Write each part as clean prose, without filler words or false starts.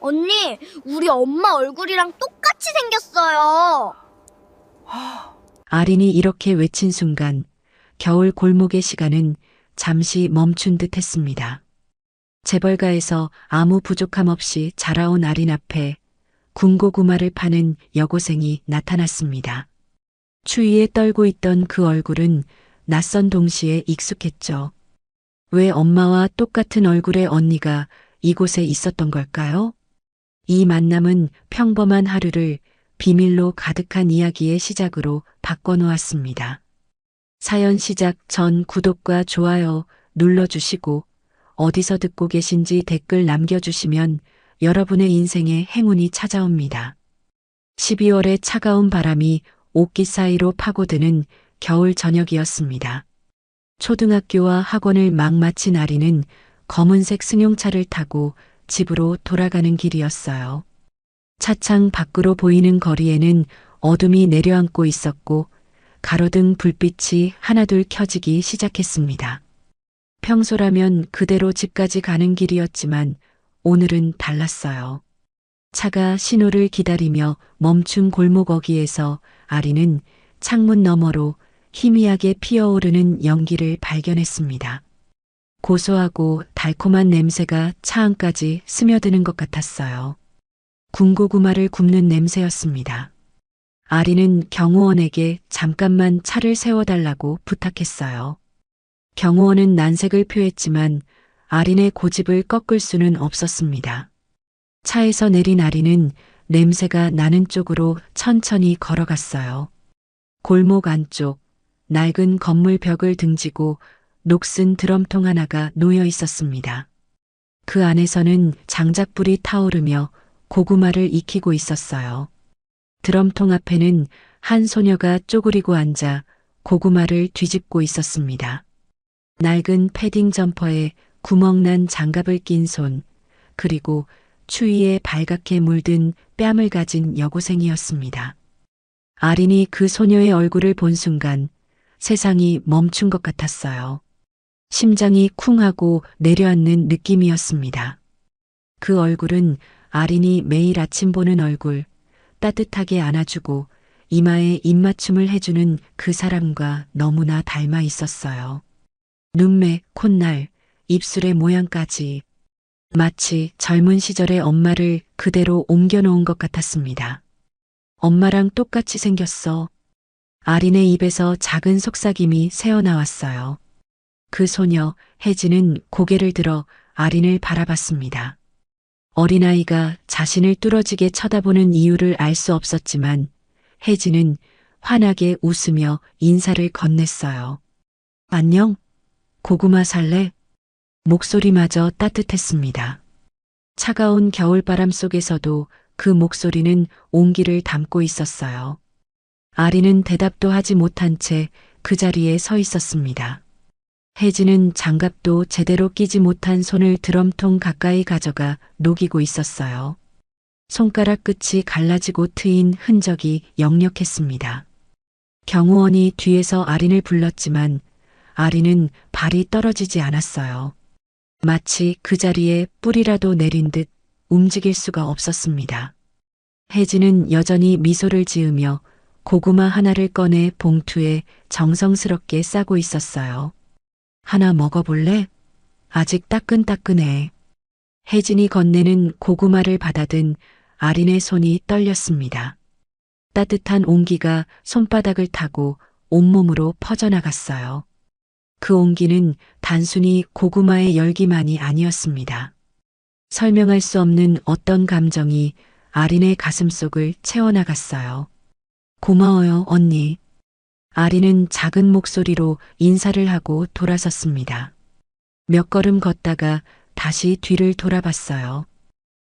언니, 우리 엄마 얼굴이랑 똑같이 생겼어요. 아린이 이렇게 외친 순간 겨울 골목의 시간은 잠시 멈춘 듯 했습니다. 재벌가에서 아무 부족함 없이 자라온 아린 앞에 군고구마를 파는 여고생이 나타났습니다. 추위에 떨고 있던 그 얼굴은 낯선 동시에 익숙했죠. 왜 엄마와 똑같은 얼굴의 언니가 이곳에 있었던 걸까요? 이 만남은 평범한 하루를 비밀로 가득한 이야기의 시작으로 바꿔놓았습니다. 사연 시작 전 구독과 좋아요 눌러주시고 어디서 듣고 계신지 댓글 남겨주시면 여러분의 인생에 행운이 찾아옵니다. 12월의 차가운 바람이 옷깃 사이로 파고드는 겨울 저녁이었습니다. 초등학교와 학원을 막 마친 아리는 검은색 승용차를 타고 집으로 돌아가는 길이었어요. 차창 밖으로 보이는 거리에는 어둠이 내려앉고 있었고 가로등 불빛이 하나둘 켜지기 시작했습니다. 평소라면 그대로 집까지 가는 길이었지만 오늘은 달랐어요. 차가 신호를 기다리며 멈춘 골목 어귀에서 아리는 창문 너머로 희미하게 피어오르는 연기를 발견했습니다. 고소하고 달콤한 냄새가 차 안까지 스며드는 것 같았어요. 군고구마를 굽는 냄새였습니다. 아리는 경호원에게 잠깐만 차를 세워달라고 부탁했어요. 경호원은 난색을 표했지만 아린의 고집을 꺾을 수는 없었습니다. 차에서 내린 아린은 냄새가 나는 쪽으로 천천히 걸어갔어요. 골목 안쪽, 낡은 건물 벽을 등지고 녹슨 드럼통 하나가 놓여 있었습니다. 그 안에서는 장작불이 타오르며 고구마를 익히고 있었어요. 드럼통 앞에는 한 소녀가 쪼그리고 앉아 고구마를 뒤집고 있었습니다. 낡은 패딩 점퍼에 구멍난 장갑을 낀 손, 그리고 추위에 발갛게 물든 뺨을 가진 여고생이었습니다. 아린이 그 소녀의 얼굴을 본 순간 세상이 멈춘 것 같았어요. 심장이 쿵 하고 내려앉는 느낌이었습니다. 그 얼굴은 아린이 매일 아침 보는 얼굴, 따뜻하게 안아주고 이마에 입맞춤을 해주는 그 사람과 너무나 닮아 있었어요. 눈매, 콧날, 입술의 모양까지 마치 젊은 시절의 엄마를 그대로 옮겨놓은 것 같았습니다. 엄마랑 똑같이 생겼어. 아린의 입에서 작은 속삭임이 새어나왔어요. 그 소녀, 혜진은 고개를 들어 아린을 바라봤습니다. 어린아이가 자신을 뚫어지게 쳐다보는 이유를 알 수 없었지만 혜진은 환하게 웃으며 인사를 건넸어요. 안녕? 고구마 살래? 목소리마저 따뜻했습니다. 차가운 겨울바람 속에서도 그 목소리는 온기를 담고 있었어요. 아리는 대답도 하지 못한 채 그 자리에 서 있었습니다. 혜진은 장갑도 제대로 끼지 못한 손을 드럼통 가까이 가져가 녹이고 있었어요. 손가락 끝이 갈라지고 트인 흔적이 역력했습니다. 경호원이 뒤에서 아린을 불렀지만 아린은 발이 떨어지지 않았어요. 마치 그 자리에 뿌리라도 내린 듯 움직일 수가 없었습니다. 혜진은 여전히 미소를 지으며 고구마 하나를 꺼내 봉투에 정성스럽게 싸고 있었어요. 하나 먹어볼래? 아직 따끈따끈해. 혜진이 건네는 고구마를 받아든 아린의 손이 떨렸습니다. 따뜻한 온기가 손바닥을 타고 온몸으로 퍼져나갔어요. 그 온기는 단순히 고구마의 열기만이 아니었습니다. 설명할 수 없는 어떤 감정이 아린의 가슴속을 채워나갔어요. 고마워요, 언니. 아린은 작은 목소리로 인사를 하고 돌아섰습니다. 몇 걸음 걷다가 다시 뒤를 돌아봤어요.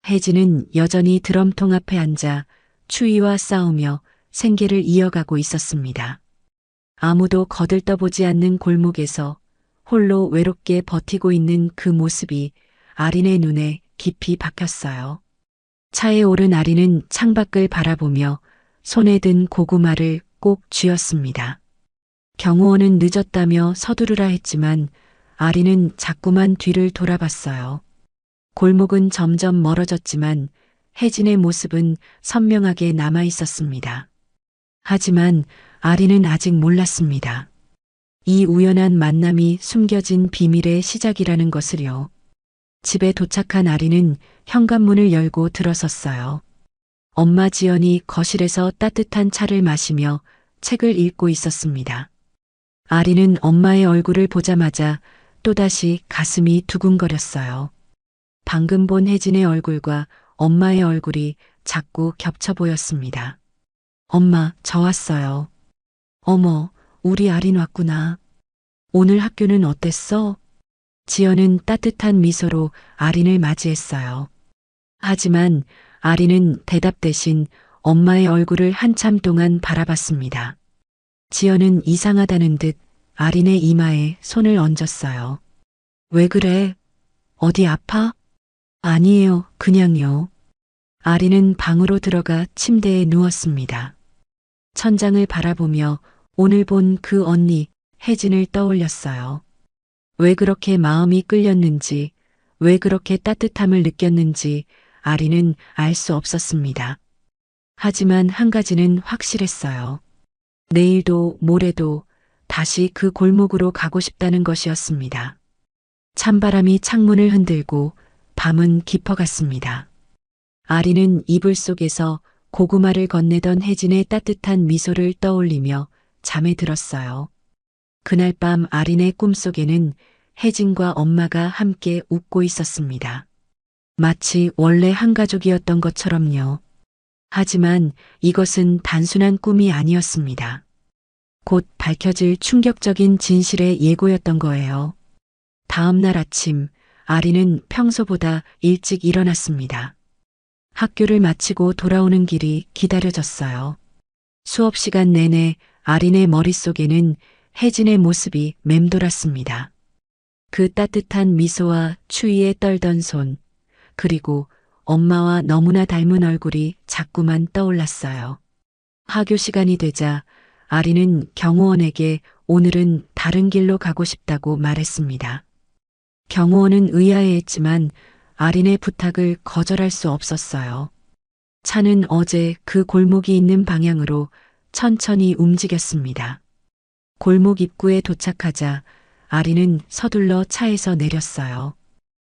혜진은 여전히 드럼통 앞에 앉아 추위와 싸우며 생계를 이어가고 있었습니다. 아무도 거들떠보지 않는 골목에서 홀로 외롭게 버티고 있는 그 모습이 아린의 눈에 깊이 박혔어요. 차에 오른 아린은 창밖을 바라보며 손에 든 고구마를 꼭 쥐었습니다. 경호원은 늦었다며 서두르라 했지만 아린은 자꾸만 뒤를 돌아봤어요. 골목은 점점 멀어졌지만 혜진의 모습은 선명하게 남아 있었습니다. 하지만 아리는 아직 몰랐습니다. 이 우연한 만남이 숨겨진 비밀의 시작이라는 것을요. 집에 도착한 아리는 현관문을 열고 들어섰어요. 엄마 지연이 거실에서 따뜻한 차를 마시며 책을 읽고 있었습니다. 아리는 엄마의 얼굴을 보자마자 또다시 가슴이 두근거렸어요. 방금 본 혜진의 얼굴과 엄마의 얼굴이 자꾸 겹쳐 보였습니다. 엄마, 저 왔어요. 어머, 우리 아린 왔구나. 오늘 학교는 어땠어? 지연은 따뜻한 미소로 아린을 맞이했어요. 하지만 아린은 대답 대신 엄마의 얼굴을 한참 동안 바라봤습니다. 지연은 이상하다는 듯 아린의 이마에 손을 얹었어요. 왜 그래? 어디 아파? 아니에요, 그냥요. 아린은 방으로 들어가 침대에 누웠습니다. 천장을 바라보며 오늘 본 그 언니, 혜진을 떠올렸어요. 왜 그렇게 마음이 끌렸는지, 왜 그렇게 따뜻함을 느꼈는지 아리는 알 수 없었습니다. 하지만 한 가지는 확실했어요. 내일도 모레도 다시 그 골목으로 가고 싶다는 것이었습니다. 찬바람이 창문을 흔들고 밤은 깊어갔습니다. 아리는 이불 속에서 고구마를 건네던 혜진의 따뜻한 미소를 떠올리며 잠에 들었어요. 그날 밤 아린의 꿈속에는 혜진과 엄마가 함께 웃고 있었습니다. 마치 원래 한 가족이었던 것처럼요. 하지만 이것은 단순한 꿈이 아니었습니다. 곧 밝혀질 충격적인 진실의 예고였던 거예요. 다음 날 아침, 아리는 평소보다 일찍 일어났습니다. 학교를 마치고 돌아오는 길이 기다려졌어요. 수업 시간 내내 아린의 머릿속에는 혜진의 모습이 맴돌았습니다. 그 따뜻한 미소와 추위에 떨던 손, 그리고 엄마와 너무나 닮은 얼굴이 자꾸만 떠올랐어요. 학교 시간이 되자 아리는 경호원에게 오늘은 다른 길로 가고 싶다고 말했습니다. 경호원은 의아해했지만 아린의 부탁을 거절할 수 없었어요. 차는 어제 그 골목이 있는 방향으로 천천히 움직였습니다. 골목 입구에 도착하자 아리는 서둘러 차에서 내렸어요.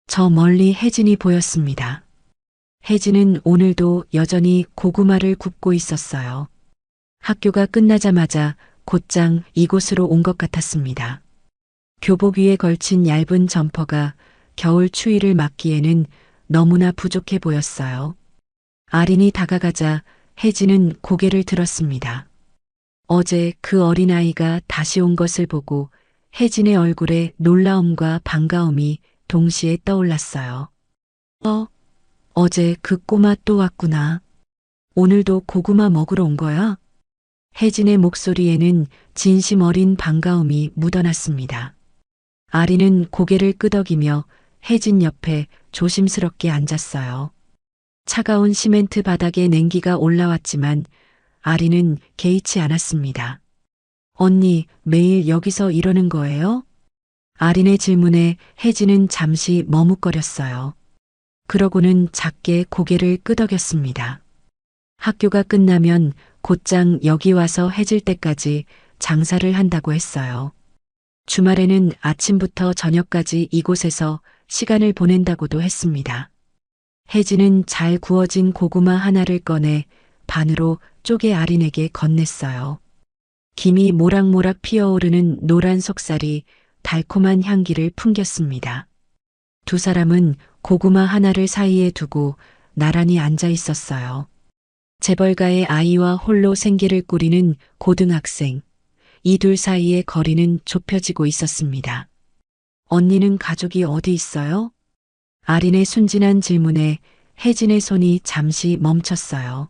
저 멀리 혜진이 보였습니다. 혜진은 오늘도 여전히 고구마를 굽고 있었어요. 학교가 끝나자마자 곧장 이곳으로 온 것 같았습니다. 교복 위에 걸친 얇은 점퍼가 겨울 추위를 막기에는 너무나 부족해 보였어요. 아린이 다가가자 혜진은 고개를 들었습니다. 어제 그 어린아이가 다시 온 것을 보고 혜진의 얼굴에 놀라움과 반가움이 동시에 떠올랐어요. 어제 그 꼬마 또 왔구나. 오늘도 고구마 먹으러 온 거야? 혜진의 목소리에는 진심 어린 반가움이 묻어났습니다. 아리는 고개를 끄덕이며 혜진 옆에 조심스럽게 앉았어요. 차가운 시멘트 바닥에 냉기가 올라왔지만 아리는 개의치 않았습니다. 언니, 매일 여기서 이러는 거예요? 아린의 질문에 혜진은 잠시 머뭇거렸어요. 그러고는 작게 고개를 끄덕였습니다. 학교가 끝나면 곧장 여기 와서 해질 때까지 장사를 한다고 했어요. 주말에는 아침부터 저녁까지 이곳에서 시간을 보낸다고도 했습니다. 혜진은 잘 구워진 고구마 하나를 꺼내 반으로 쪼개 아린에게 건넸어요. 김이 모락모락 피어오르는 노란 속살이 달콤한 향기를 풍겼습니다. 두 사람은 고구마 하나를 사이에 두고 나란히 앉아 있었어요. 재벌가의 아이와 홀로 생계를 꾸리는 고등학생. 이 둘 사이의 거리는 좁혀지고 있었습니다. 언니는 가족이 어디 있어요? 아린의 순진한 질문에 혜진의 손이 잠시 멈췄어요.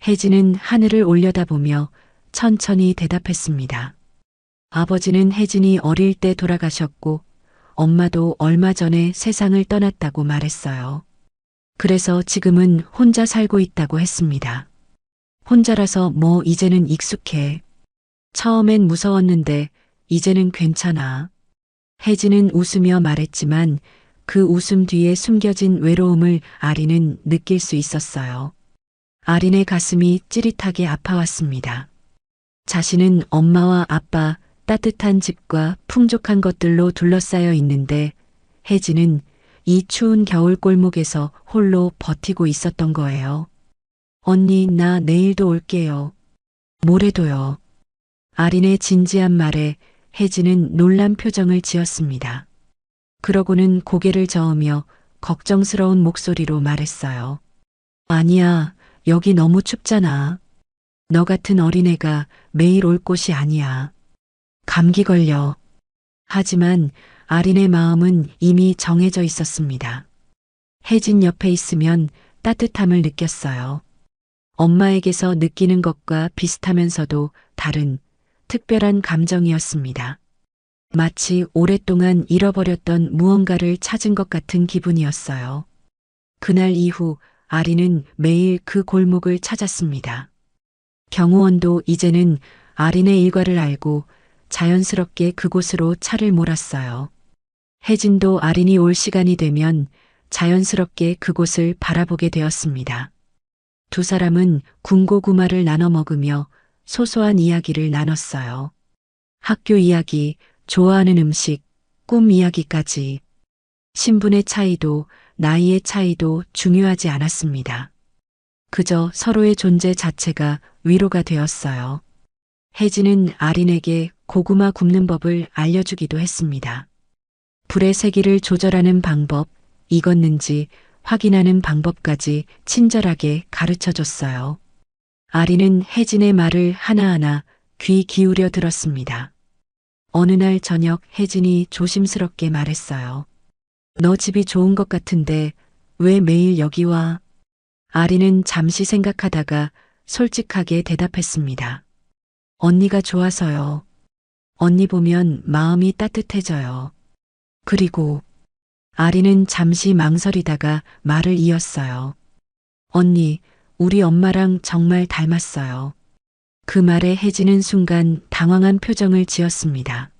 혜진은 하늘을 올려다보며 천천히 대답했습니다. 아버지는 혜진이 어릴 때 돌아가셨고 엄마도 얼마 전에 세상을 떠났다고 말했어요. 그래서 지금은 혼자 살고 있다고 했습니다. 혼자라서 뭐 이제는 익숙해. 처음엔 무서웠는데 이제는 괜찮아. 혜진은 웃으며 말했지만 그 웃음 뒤에 숨겨진 외로움을 아린은 느낄 수 있었어요. 아린의 가슴이 찌릿하게 아파왔습니다. 자신은 엄마와 아빠, 따뜻한 집과 풍족한 것들로 둘러싸여 있는데 혜진은 이 추운 겨울 골목에서 홀로 버티고 있었던 거예요. 언니, 나 내일도 올게요. 모레도요. 아린의 진지한 말에 혜진은 놀란 표정을 지었습니다. 그러고는 고개를 저으며 걱정스러운 목소리로 말했어요. 아니야, 여기 너무 춥잖아. 너 같은 어린애가 매일 올 곳이 아니야. 감기 걸려. 하지만 아린의 마음은 이미 정해져 있었습니다. 혜진 옆에 있으면 따뜻함을 느꼈어요. 엄마에게서 느끼는 것과 비슷하면서도 다른 특별한 감정이었습니다. 마치 오랫동안 잃어버렸던 무언가를 찾은 것 같은 기분이었어요. 그날 이후 아린은 매일 그 골목을 찾았습니다. 경호원도 이제는 아린의 일과를 알고 자연스럽게 그곳으로 차를 몰았어요. 혜진도 아린이 올 시간이 되면 자연스럽게 그곳을 바라보게 되었습니다. 두 사람은 군고구마를 나눠 먹으며 소소한 이야기를 나눴어요. 학교 이야기, 좋아하는 음식, 꿈 이야기까지. 신분의 차이도 나이의 차이도 중요하지 않았습니다. 그저 서로의 존재 자체가 위로가 되었어요. 혜진은 아린에게 고구마 굽는 법을 알려주기도 했습니다. 불의 세기를 조절하는 방법, 익었는지 확인하는 방법까지 친절하게 가르쳐 줬어요. 아린은 혜진의 말을 하나하나 귀 기울여 들었습니다. 어느 날 저녁 혜진이 조심스럽게 말했어요. 너 집이 좋은 것 같은데 왜 매일 여기 와? 아린은 잠시 생각하다가 솔직하게 대답했습니다. 언니가 좋아서요. 언니 보면 마음이 따뜻해져요. 그리고 아린은 잠시 망설이다가 말을 이었어요. 언니, 우리 엄마랑 정말 닮았어요. 그 말에 혜진은 순간 당황한 표정을 지었습니다.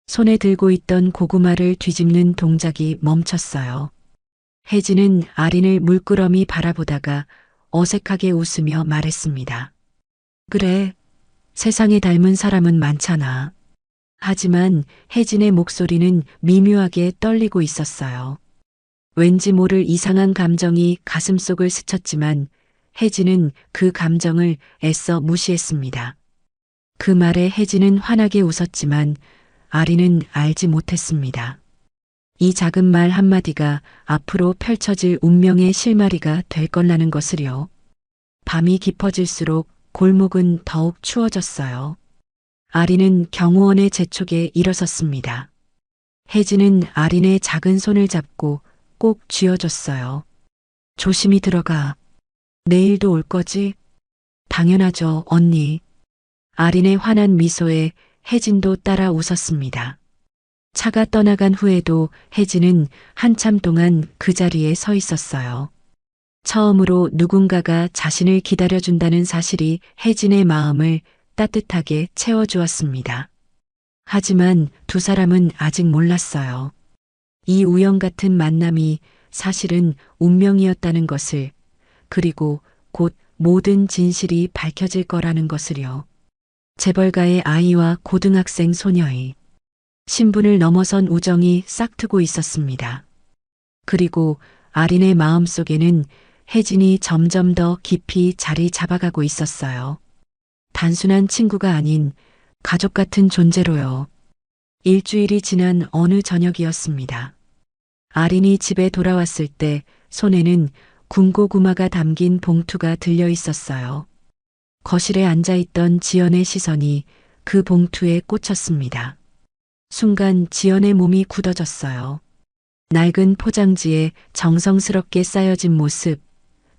손에 들고 있던 고구마를 뒤집는 동작이 멈췄어요. 혜진은 아린을 물끄러미 바라보다가 어색하게 웃으며 말했습니다. 그래, 세상에 닮은 사람은 많잖아. 하지만 혜진의 목소리는 미묘하게 떨리고 있었어요. 왠지 모를 이상한 감정이 가슴속을 스쳤지만 혜진은 그 감정을 애써 무시했습니다. 그 말에 혜진은 환하게 웃었지만 아린은 알지 못했습니다. 이 작은 말 한마디가 앞으로 펼쳐질 운명의 실마리가 될 거라는 것을요. 밤이 깊어질수록 골목은 더욱 추워졌어요. 아린은 경호원의 재촉에 일어섰습니다. 혜진은 아린의 작은 손을 잡고 꼭 쥐어줬어요. 조심히 들어가. 내일도 올 거지? 당연하죠, 언니. 아린의 환한 미소에 혜진도 따라 웃었습니다. 차가 떠나간 후에도 혜진은 한참 동안 그 자리에 서 있었어요. 처음으로 누군가가 자신을 기다려준다는 사실이 혜진의 마음을 따뜻하게 채워주었습니다. 하지만 두 사람은 아직 몰랐어요. 이 우연 같은 만남이 사실은 운명이었다는 것을, 그리고 곧 모든 진실이 밝혀질 거라는 것을요. 재벌가의 아이와 고등학생 소녀의 신분을 넘어선 우정이 싹트고 있었습니다. 그리고 아린의 마음속에는 혜진이 점점 더 깊이 자리 잡아가고 있었어요. 단순한 친구가 아닌 가족 같은 존재로요. 일주일이 지난 어느 저녁이었습니다. 아린이 집에 돌아왔을 때 손에는 군고구마가 담긴 봉투가 들려 있었어요. 거실에 앉아있던 지연의 시선이 그 봉투에 꽂혔습니다. 순간 지연의 몸이 굳어졌어요. 낡은 포장지에 정성스럽게 쌓여진 모습,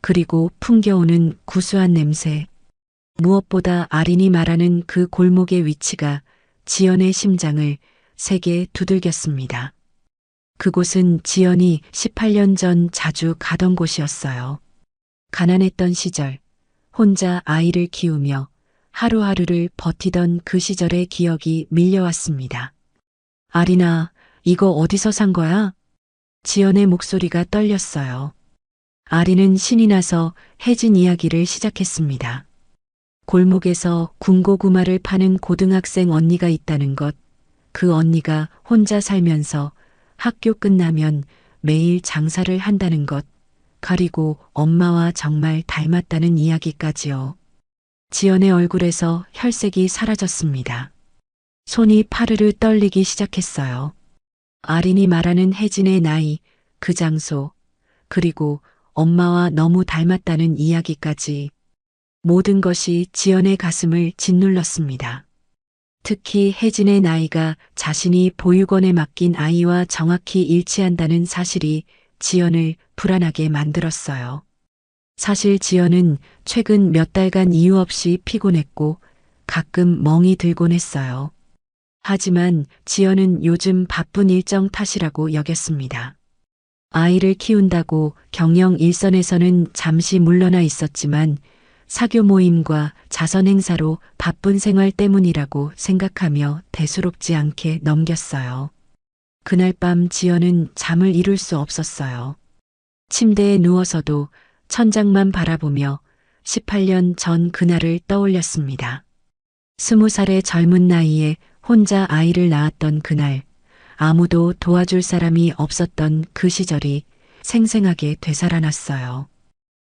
그리고 풍겨오는 구수한 냄새. 무엇보다 아린이 말하는 그 골목의 위치가 지연의 심장을 세게 두들겼습니다. 그곳은 지연이 18년 전 자주 가던 곳이었어요. 가난했던 시절, 혼자 아이를 키우며 하루하루를 버티던 그 시절의 기억이 밀려왔습니다. 아린아, 이거 어디서 산 거야? 지연의 목소리가 떨렸어요. 아리는 신이 나서 혜진 이야기를 시작했습니다. 골목에서 군고구마를 파는 고등학생 언니가 있다는 것, 그 언니가 혼자 살면서 학교 끝나면 매일 장사를 한다는 것, 그리고 엄마와 정말 닮았다는 이야기까지요. 지연의 얼굴에서 혈색이 사라졌습니다. 손이 파르르 떨리기 시작했어요. 아린이 말하는 혜진의 나이, 그 장소, 그리고 엄마와 너무 닮았다는 이야기까지 모든 것이 지연의 가슴을 짓눌렀습니다. 특히 혜진의 나이가 자신이 보육원에 맡긴 아이와 정확히 일치한다는 사실이 지연을 불안하게 만들었어요. 사실 지연은 최근 몇 달간 이유 없이 피곤했고 가끔 멍이 들곤 했어요. 하지만 지연은 요즘 바쁜 일정 탓이라고 여겼습니다. 아이를 키운다고 경영 일선에서는 잠시 물러나 있었지만 사교 모임과 자선 행사로 바쁜 생활 때문이라고 생각하며 대수롭지 않게 넘겼어요. 그날 밤 지연은 잠을 이룰 수 없었어요. 침대에 누워서도 천장만 바라보며 18년 전 그날을 떠올렸습니다. 20살의 젊은 나이에 혼자 아이를 낳았던 그날, 아무도 도와줄 사람이 없었던 그 시절이 생생하게 되살아났어요.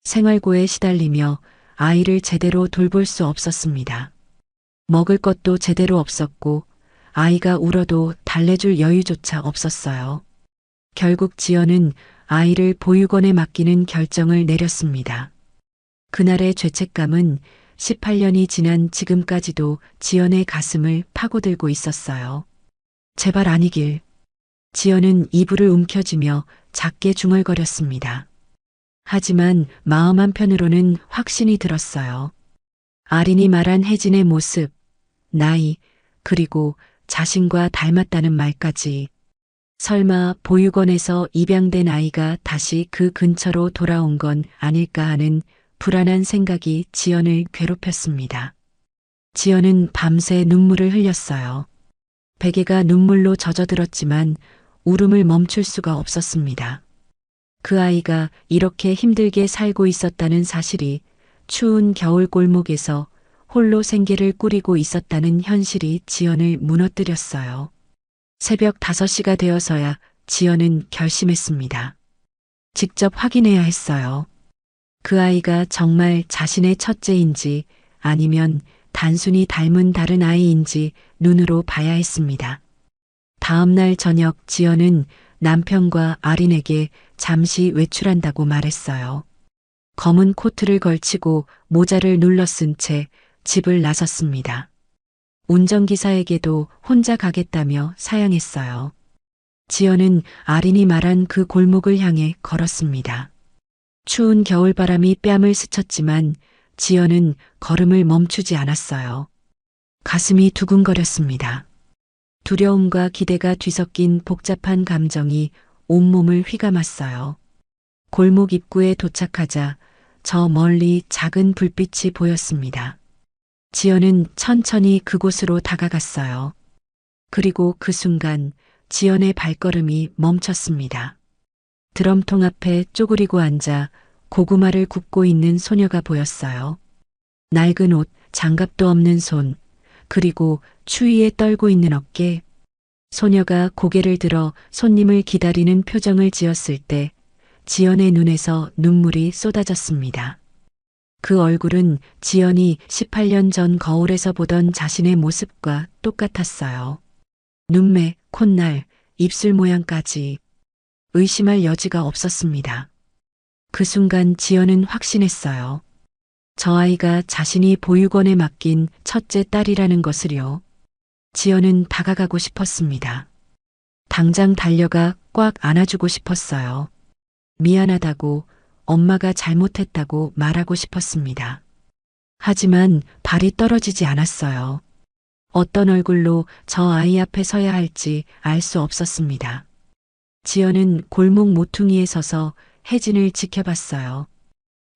생활고에 시달리며 아이를 제대로 돌볼 수 없었습니다. 먹을 것도 제대로 없었고 아이가 울어도 달래줄 여유조차 없었어요. 결국 지연은 아이를 보육원에 맡기는 결정을 내렸습니다. 그날의 죄책감은 18년이 지난 지금까지도 지연의 가슴을 파고들고 있었어요. 제발 아니길. 지연은 이불을 움켜쥐며 작게 중얼거렸습니다. 하지만 마음 한편으로는 확신이 들었어요. 아린이 말한 혜진의 모습, 나이, 그리고 자신과 닮았다는 말까지. 설마 보육원에서 입양된 아이가 다시 그 근처로 돌아온 건 아닐까 하는 불안한 생각이 지연을 괴롭혔습니다. 지연은 밤새 눈물을 흘렸어요. 베개가 눈물로 젖어들었지만 울음을 멈출 수가 없었습니다. 그 아이가 이렇게 힘들게 살고 있었다는 사실이, 추운 겨울 골목에서 홀로 생계를 꾸리고 있었다는 현실이 지연을 무너뜨렸어요. 새벽 5시가 되어서야 지연은 결심했습니다. 직접 확인해야 했어요. 그 아이가 정말 자신의 첫째인지 아니면 단순히 닮은 다른 아이인지 눈으로 봐야 했습니다. 다음 날 저녁 지연은 남편과 아린에게 잠시 외출한다고 말했어요. 검은 코트를 걸치고 모자를 눌러 쓴 채 집을 나섰습니다. 운전기사에게도 혼자 가겠다며 사양했어요. 지연은 아린이 말한 그 골목을 향해 걸었습니다. 추운 겨울바람이 뺨을 스쳤지만 지연은 걸음을 멈추지 않았어요. 가슴이 두근거렸습니다. 두려움과 기대가 뒤섞인 복잡한 감정이 온몸을 휘감았어요. 골목 입구에 도착하자 저 멀리 작은 불빛이 보였습니다. 지연은 천천히 그곳으로 다가갔어요. 그리고 그 순간 지연의 발걸음이 멈췄습니다. 드럼통 앞에 쪼그리고 앉아 고구마를 굽고 있는 소녀가 보였어요. 낡은 옷, 장갑도 없는 손, 그리고 추위에 떨고 있는 어깨. 소녀가 고개를 들어 손님을 기다리는 표정을 지었을 때 지연의 눈에서 눈물이 쏟아졌습니다. 그 얼굴은 지연이 18년 전 거울에서 보던 자신의 모습과 똑같았어요. 눈매, 콧날, 입술 모양까지 의심할 여지가 없었습니다. 그 순간 지연은 확신했어요. 저 아이가 자신이 보육원에 맡긴 첫째 딸이라는 것을요. 지연은 다가가고 싶었습니다. 당장 달려가 꽉 안아주고 싶었어요. 미안하다고, 엄마가 잘못했다고 말하고 싶었습니다. 하지만 발이 떨어지지 않았어요. 어떤 얼굴로 저 아이 앞에 서야 할지 알 수 없었습니다. 지연은 골목 모퉁이에 서서 혜진을 지켜봤어요.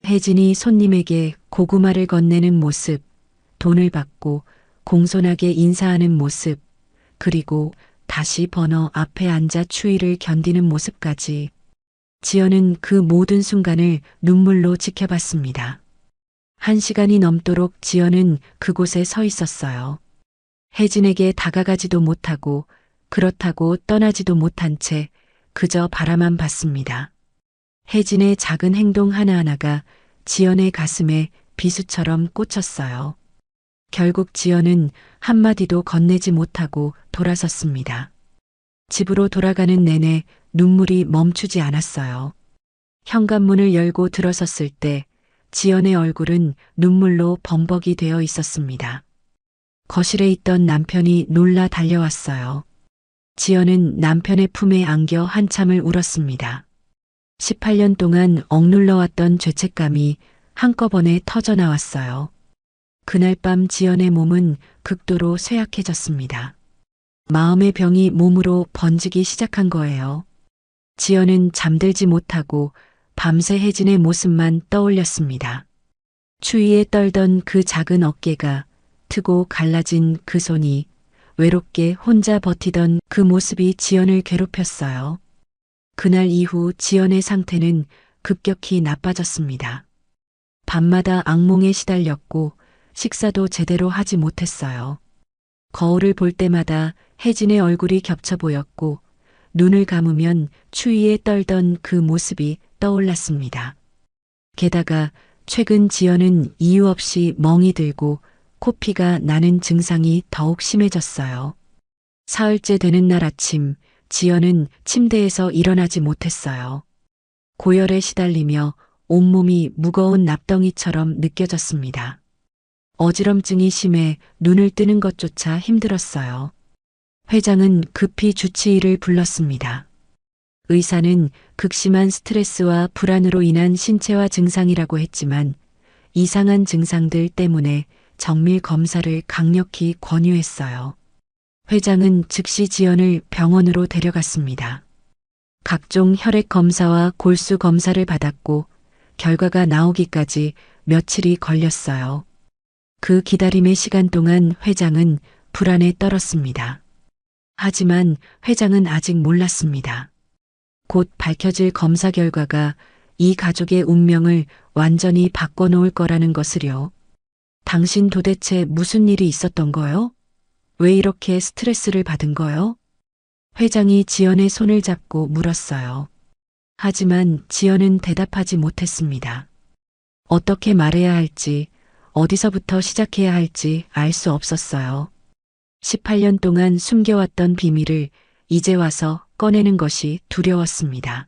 혜진이 손님에게 고구마를 건네는 모습, 돈을 받고 공손하게 인사하는 모습, 그리고 다시 번호 앞에 앉아 추위를 견디는 모습까지 지연은 그 모든 순간을 눈물로 지켜봤습니다. 1시간이 넘도록 지연은 그곳에 서 있었어요. 혜진에게 다가가지도 못하고 그렇다고 떠나지도 못한 채 그저 바라만 봤습니다. 혜진의 작은 행동 하나하나가 지연의 가슴에 비수처럼 꽂혔어요. 결국 지연은 한마디도 건네지 못하고 돌아섰습니다. 집으로 돌아가는 내내 눈물이 멈추지 않았어요. 현관문을 열고 들어섰을 때 지연의 얼굴은 눈물로 범벅이 되어 있었습니다. 거실에 있던 남편이 놀라 달려왔어요. 지연은 남편의 품에 안겨 한참을 울었습니다. 18년 동안 억눌러왔던 죄책감이 한꺼번에 터져나왔어요. 그날 밤 지연의 몸은 극도로 쇠약해졌습니다. 마음의 병이 몸으로 번지기 시작한 거예요. 지연은 잠들지 못하고 밤새 혜진의 모습만 떠올렸습니다. 추위에 떨던 그 작은 어깨가, 트고 갈라진 그 손이, 외롭게 혼자 버티던 그 모습이 지연을 괴롭혔어요. 그날 이후 지연의 상태는 급격히 나빠졌습니다. 밤마다 악몽에 시달렸고 식사도 제대로 하지 못했어요. 거울을 볼 때마다 혜진의 얼굴이 겹쳐 보였고 눈을 감으면 추위에 떨던 그 모습이 떠올랐습니다. 게다가 최근 지연은 이유 없이 멍이 들고 코피가 나는 증상이 더욱 심해졌어요. 사흘째 되는 날 아침 지연은 침대에서 일어나지 못했어요. 고열에 시달리며 온몸이 무거운 납덩이처럼 느껴졌습니다. 어지럼증이 심해 눈을 뜨는 것조차 힘들었어요. 회장은 급히 주치의를 불렀습니다. 의사는 극심한 스트레스와 불안으로 인한 신체화 증상이라고 했지만 이상한 증상들 때문에 정밀 검사를 강력히 권유했어요. 회장은 즉시 지연을 병원으로 데려갔습니다. 각종 혈액 검사와 골수 검사를 받았고 결과가 나오기까지 며칠이 걸렸어요. 그 기다림의 시간 동안 회장은 불안에 떨었습니다. 하지만 회장은 아직 몰랐습니다. 곧 밝혀질 검사 결과가 이 가족의 운명을 완전히 바꿔놓을 거라는 것을요. 당신 도대체 무슨 일이 있었던 거요? 왜 이렇게 스트레스를 받은 거요? 회장이 지연의 손을 잡고 물었어요. 하지만 지연은 대답하지 못했습니다. 어떻게 말해야 할지, 어디서부터 시작해야 할지 알 수 없었어요. 18년 동안 숨겨왔던 비밀을 이제 와서 꺼내는 것이 두려웠습니다.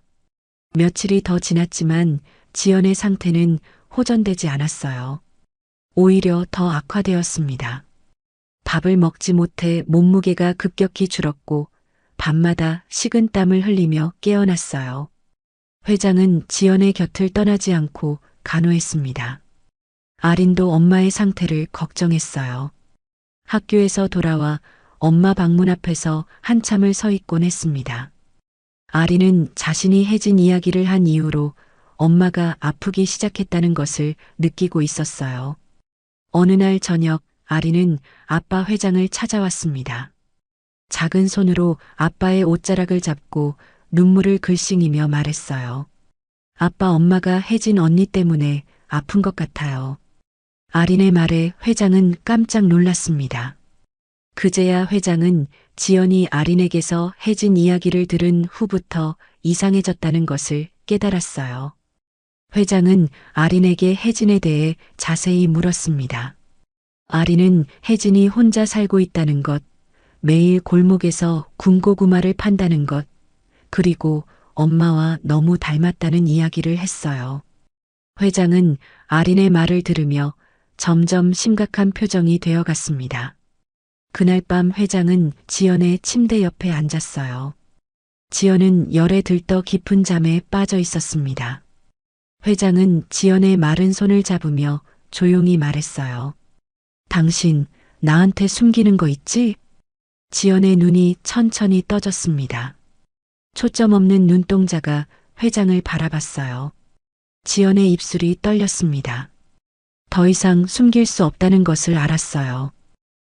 며칠이 더 지났지만 지연의 상태는 호전되지 않았어요. 오히려 더 악화되었습니다. 밥을 먹지 못해 몸무게가 급격히 줄었고 밤마다 식은땀을 흘리며 깨어났어요. 회장은 지연의 곁을 떠나지 않고 간호했습니다. 아린도 엄마의 상태를 걱정했어요. 학교에서 돌아와 엄마 방문 앞에서 한참을 서 있곤 했습니다. 아린은 자신이 혜진 이야기를 한 이후로 엄마가 아프기 시작했다는 것을 느끼고 있었어요. 어느 날 저녁 아린은 아빠 회장을 찾아왔습니다. 작은 손으로 아빠의 옷자락을 잡고 눈물을 글썽이며 말했어요. 아빠, 엄마가 혜진 언니 때문에 아픈 것 같아요. 아린의 말에 회장은 깜짝 놀랐습니다. 그제야 회장은 지연이 아린에게서 혜진 이야기를 들은 후부터 이상해졌다는 것을 깨달았어요. 회장은 아린에게 혜진에 대해 자세히 물었습니다. 아린은 혜진이 혼자 살고 있다는 것, 매일 골목에서 군고구마를 판다는 것, 그리고 엄마와 너무 닮았다는 이야기를 했어요. 회장은 아린의 말을 들으며 점점 심각한 표정이 되어갔습니다. 그날 밤 회장은 지연의 침대 옆에 앉았어요. 지연은 열에 들떠 깊은 잠에 빠져 있었습니다. 회장은 지연의 마른 손을 잡으며 조용히 말했어요. 당신 나한테 숨기는 거 있지? 지연의 눈이 천천히 떠졌습니다. 초점 없는 눈동자가 회장을 바라봤어요. 지연의 입술이 떨렸습니다. 더 이상 숨길 수 없다는 것을 알았어요.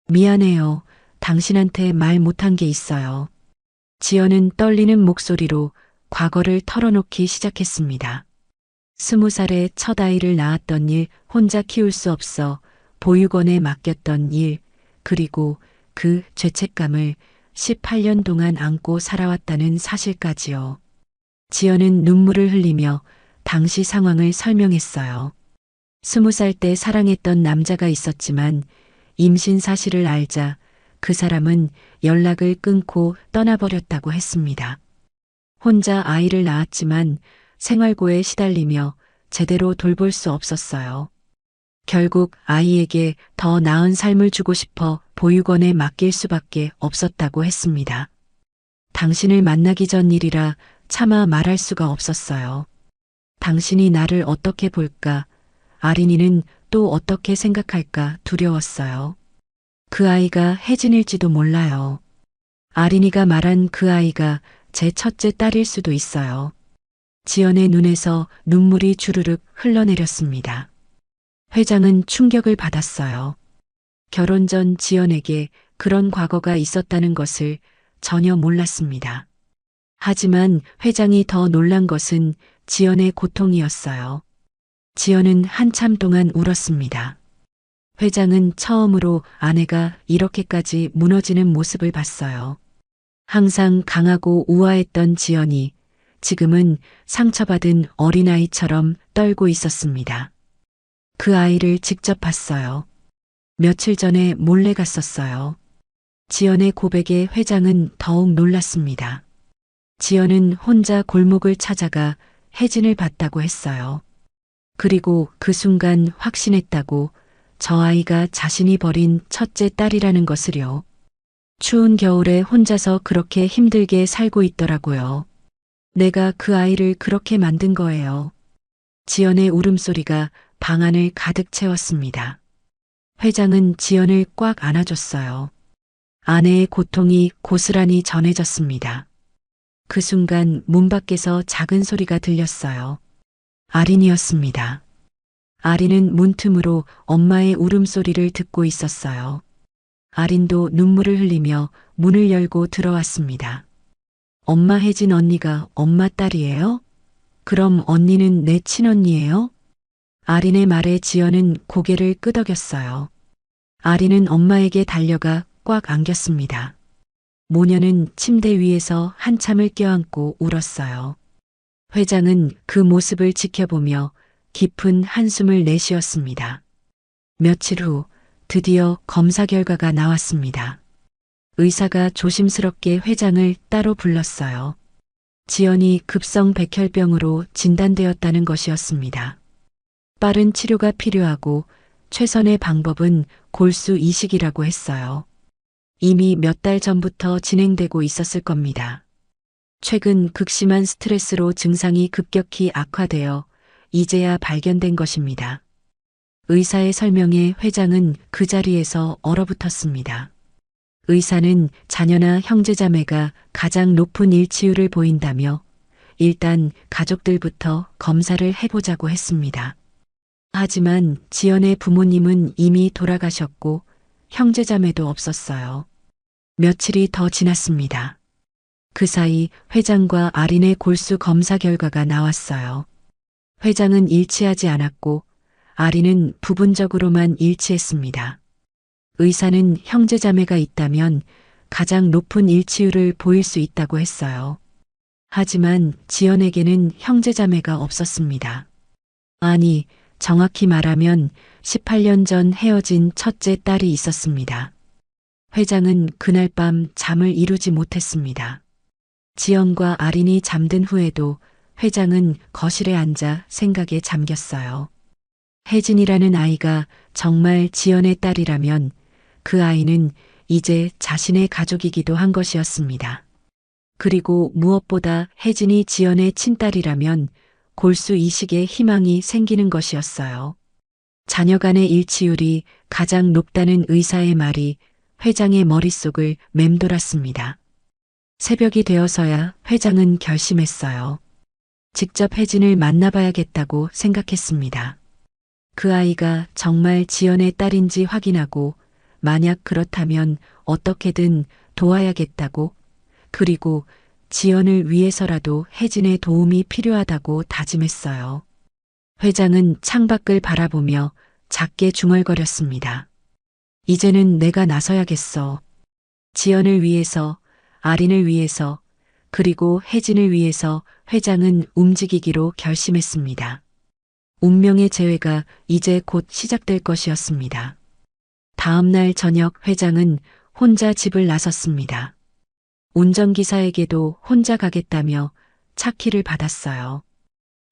미안해요. 당신한테 말 못한 게 있어요. 지연은 떨리는 목소리로 과거를 털어놓기 시작했습니다. 20살에 첫 아이를 낳았던 일, 혼자 키울 수 없어 보육원에 맡겼던 일, 그리고 그 죄책감을 18년 동안 안고 살아왔다는 사실까지요. 지연은 눈물을 흘리며 당시 상황을 설명했어요. 20살 때 사랑했던 남자가 있었지만 임신 사실을 알자 그 사람은 연락을 끊고 떠나버렸다고 했습니다. 혼자 아이를 낳았지만 생활고에 시달리며 제대로 돌볼 수 없었어요. 결국 아이에게 더 나은 삶을 주고 싶어 보육원에 맡길 수밖에 없었다고 했습니다. 당신을 만나기 전 일이라 차마 말할 수가 없었어요. 당신이 나를 어떻게 볼까, 아린이는 또 어떻게 생각할까 두려웠어요. 그 아이가 혜진일지도 몰라요. 아린이가 말한 그 아이가 제 첫째 딸일 수도 있어요. 지연의 눈에서 눈물이 주르륵 흘러내렸습니다. 회장은 충격을 받았어요. 결혼 전 지연에게 그런 과거가 있었다는 것을 전혀 몰랐습니다. 하지만 회장이 더 놀란 것은 지연의 고통이었어요. 지연은 한참 동안 울었습니다. 회장은 처음으로 아내가 이렇게까지 무너지는 모습을 봤어요. 항상 강하고 우아했던 지연이 지금은 상처받은 어린아이처럼 떨고 있었습니다. 그 아이를 직접 봤어요. 며칠 전에 몰래 갔었어요. 지연의 고백에 회장은 더욱 놀랐습니다. 지연은 혼자 골목을 찾아가 혜진을 봤다고 했어요. 그리고 그 순간 확신했다고, 저 아이가 자신이 버린 첫째 딸이라는 것을요. 추운 겨울에 혼자서 그렇게 힘들게 살고 있더라고요. 내가 그 아이를 그렇게 만든 거예요. 지연의 울음소리가 방 안을 가득 채웠습니다. 회장은 지연을 꽉 안아줬어요. 아내의 고통이 고스란히 전해졌습니다. 그 순간 문 밖에서 작은 소리가 들렸어요. 아린이었습니다. 아린은 문틈으로 엄마의 울음소리를 듣고 있었어요. 아린도 눈물을 흘리며 문을 열고 들어왔습니다. 엄마, 혜진 언니가 엄마 딸이에요? 그럼 언니는 내 친언니예요? 아린의 말에 지연은 고개를 끄덕였어요. 아린은 엄마에게 달려가 꽉 안겼습니다. 모녀는 침대 위에서 한참을 껴안고 울었어요. 회장은 그 모습을 지켜보며 깊은 한숨을 내쉬었습니다. 며칠 후 드디어 검사 결과가 나왔습니다. 의사가 조심스럽게 회장을 따로 불렀어요. 지연이 급성 백혈병으로 진단되었다는 것이었습니다. 빠른 치료가 필요하고 최선의 방법은 골수 이식이라고 했어요. 이미 몇 달 전부터 진행되고 있었을 겁니다. 최근 극심한 스트레스로 증상이 급격히 악화되어 이제야 발견된 것입니다. 의사의 설명에 회장은 그 자리에서 얼어붙었습니다. 의사는 자녀나 형제자매가 가장 높은 일치율을 보인다며 일단 가족들부터 검사를 해보자고 했습니다. 하지만 지연의 부모님은 이미 돌아가셨고 형제자매도 없었어요. 며칠이 더 지났습니다. 그 사이 회장과 아린의 골수 검사 결과가 나왔어요. 회장은 일치하지 않았고 아린은 부분적으로만 일치했습니다. 의사는 형제자매가 있다면 가장 높은 일치율을 보일 수 있다고 했어요. 하지만 지연에게는 형제자매가 없었습니다. 아니, 정확히 말하면 18년 전 헤어진 첫째 딸이 있었습니다. 회장은 그날 밤 잠을 이루지 못했습니다. 지연과 아린이 잠든 후에도 회장은 거실에 앉아 생각에 잠겼어요. 혜진이라는 아이가 정말 지연의 딸이라면 그 아이는 이제 자신의 가족이기도 한 것이었습니다. 그리고 무엇보다 혜진이 지연의 친딸이라면 골수 이식의 희망이 생기는 것이었어요. 자녀 간의 일치율이 가장 높다는 의사의 말이 회장의 머릿속을 맴돌았습니다. 새벽이 되어서야 회장은 결심했어요. 직접 혜진을 만나봐야겠다고 생각했습니다. 그 아이가 정말 지연의 딸인지 확인하고 만약 그렇다면 어떻게든 도와야겠다고, 그리고 지연을 위해서라도 혜진의 도움이 필요하다고 다짐했어요. 회장은 창밖을 바라보며 작게 중얼거렸습니다. 이제는 내가 나서야겠어. 지연을 위해서, 아린을 위해서, 그리고 혜진을 위해서 회장은 움직이기로 결심했습니다. 운명의 재회가 이제 곧 시작될 것이었습니다. 다음 날 저녁 회장은 혼자 집을 나섰습니다. 운전기사에게도 혼자 가겠다며 차 키를 받았어요.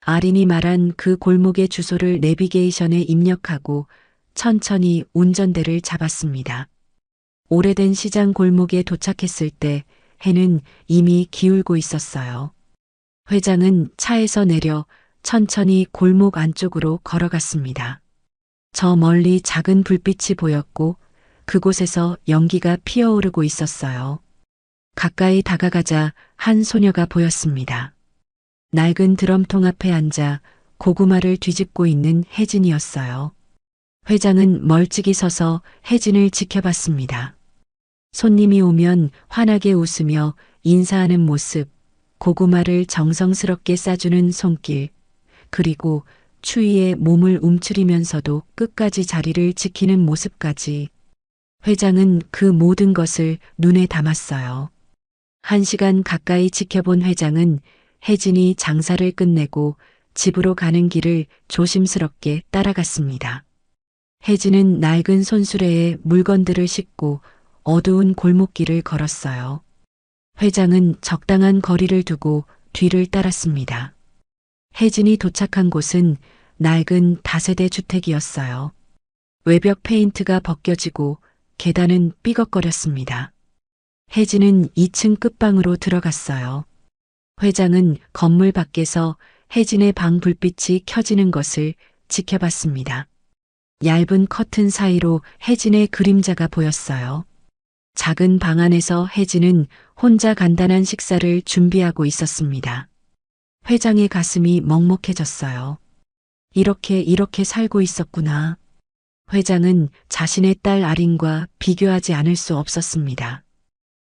아린이 말한 그 골목의 주소를 내비게이션에 입력하고 천천히 운전대를 잡았습니다. 오래된 시장 골목에 도착했을 때 해는 이미 기울고 있었어요. 회장은 차에서 내려 천천히 골목 안쪽으로 걸어갔습니다. 저 멀리 작은 불빛이 보였고 그곳에서 연기가 피어오르고 있었어요. 가까이 다가가자 한 소녀가 보였습니다. 낡은 드럼통 앞에 앉아 고구마를 뒤집고 있는 혜진이었어요. 회장은 멀찍이 서서 혜진을 지켜봤습니다. 손님이 오면 환하게 웃으며 인사하는 모습, 고구마를 정성스럽게 싸주는 손길, 그리고 추위에 몸을 움츠리면서도 끝까지 자리를 지키는 모습까지. 회장은 그 모든 것을 눈에 담았어요. 1시간 가까이 지켜본 회장은 혜진이 장사를 끝내고 집으로 가는 길을 조심스럽게 따라갔습니다. 혜진은 낡은 손수레에 물건들을 싣고 어두운 골목길을 걸었어요. 회장은 적당한 거리를 두고 뒤를 따랐습니다. 혜진이 도착한 곳은 낡은 다세대 주택이었어요. 외벽 페인트가 벗겨지고 계단은 삐걱거렸습니다. 혜진은 2층 끝방으로 들어갔어요. 회장은 건물 밖에서 혜진의 방 불빛이 켜지는 것을 지켜봤습니다. 얇은 커튼 사이로 혜진의 그림자가 보였어요. 작은 방 안에서 혜진은 혼자 간단한 식사를 준비하고 있었습니다. 회장의 가슴이 먹먹해졌어요. 이렇게 살고 있었구나. 회장은 자신의 딸 아린과 비교하지 않을 수 없었습니다.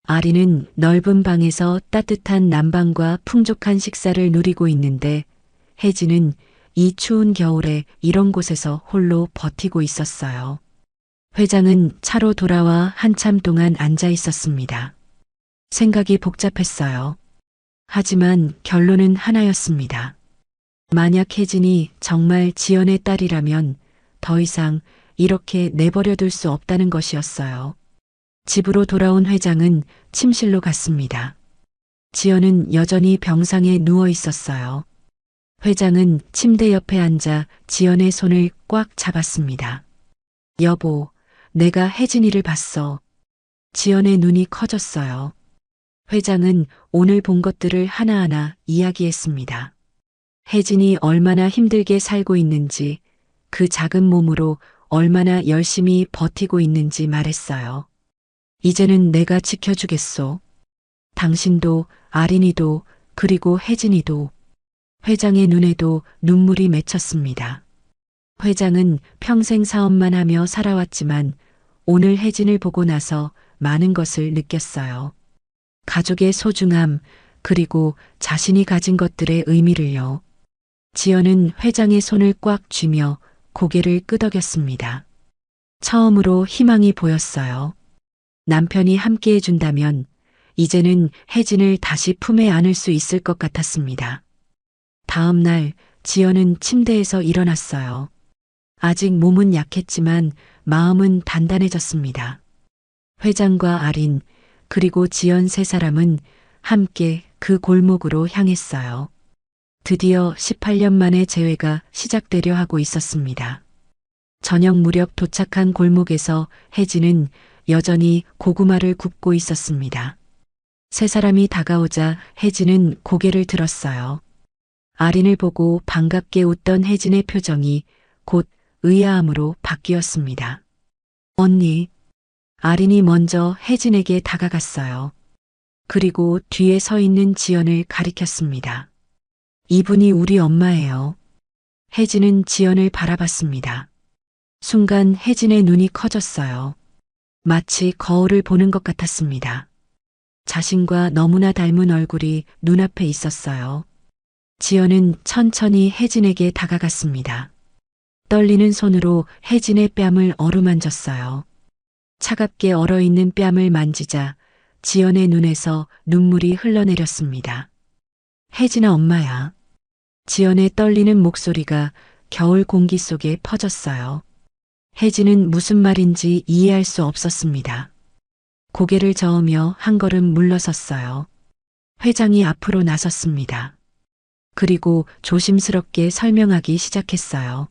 아린은 넓은 방에서 따뜻한 난방과 풍족한 식사를 누리고 있는데 혜진은 이 추운 겨울에 이런 곳에서 홀로 버티고 있었어요. 회장은 차로 돌아와 한참 동안 앉아 있었습니다. 생각이 복잡했어요. 하지만 결론은 하나였습니다. 만약 혜진이 정말 지연의 딸이라면 더 이상 이렇게 내버려둘 수 없다는 것이었어요. 집으로 돌아온 회장은 침실로 갔습니다. 지연은 여전히 병상에 누워 있었어요. 회장은 침대 옆에 앉아 지연의 손을 꽉 잡았습니다. 여보, 내가 혜진이를 봤어. 지연의 눈이 커졌어요. 회장은 오늘 본 것들을 하나하나 이야기했습니다. 혜진이 얼마나 힘들게 살고 있는지, 그 작은 몸으로 얼마나 열심히 버티고 있는지 말했어요. 이제는 내가 지켜주겠소. 당신도, 아린이도, 그리고 혜진이도. 회장의 눈에도 눈물이 맺혔습니다. 회장은 평생 사업만 하며 살아왔지만 오늘 혜진을 보고 나서 많은 것을 느꼈어요. 가족의 소중함, 그리고 자신이 가진 것들의 의미를요. 지연은 회장의 손을 꽉 쥐며 고개를 끄덕였습니다. 처음으로 희망이 보였어요. 남편이 함께 해준다면 이제는 혜진을 다시 품에 안을 수 있을 것 같았습니다. 다음 날 지연은 침대에서 일어났어요. 아직 몸은 약했지만 마음은 단단해졌습니다. 회장과 아린, 그리고 지연 세 사람은 함께 그 골목으로 향했어요. 드디어 18년 만에 재회가 시작되려 하고 있었습니다. 저녁 무렵 도착한 골목에서 혜진은 여전히 고구마를 굽고 있었습니다. 세 사람이 다가오자 혜진은 고개를 들었어요. 아린을 보고 반갑게 웃던 혜진의 표정이 곧 의아함으로 바뀌었습니다. 언니. 아린이 먼저 혜진에게 다가갔어요. 그리고 뒤에 서 있는 지연을 가리켰습니다. 이분이 우리 엄마예요. 혜진은 지연을 바라봤습니다. 순간 혜진의 눈이 커졌어요. 마치 거울을 보는 것 같았습니다. 자신과 너무나 닮은 얼굴이 눈앞에 있었어요. 지연은 천천히 혜진에게 다가갔습니다. 떨리는 손으로 혜진의 뺨을 어루만졌어요. 차갑게 얼어있는 뺨을 만지자 지연의 눈에서 눈물이 흘러내렸습니다. 혜진아 엄마야. 지연의 떨리는 목소리가 겨울 공기 속에 퍼졌어요. 혜진은 무슨 말인지 이해할 수 없었습니다. 고개를 저으며 한 걸음 물러섰어요. 회장이 앞으로 나섰습니다. 그리고 조심스럽게 설명하기 시작했어요.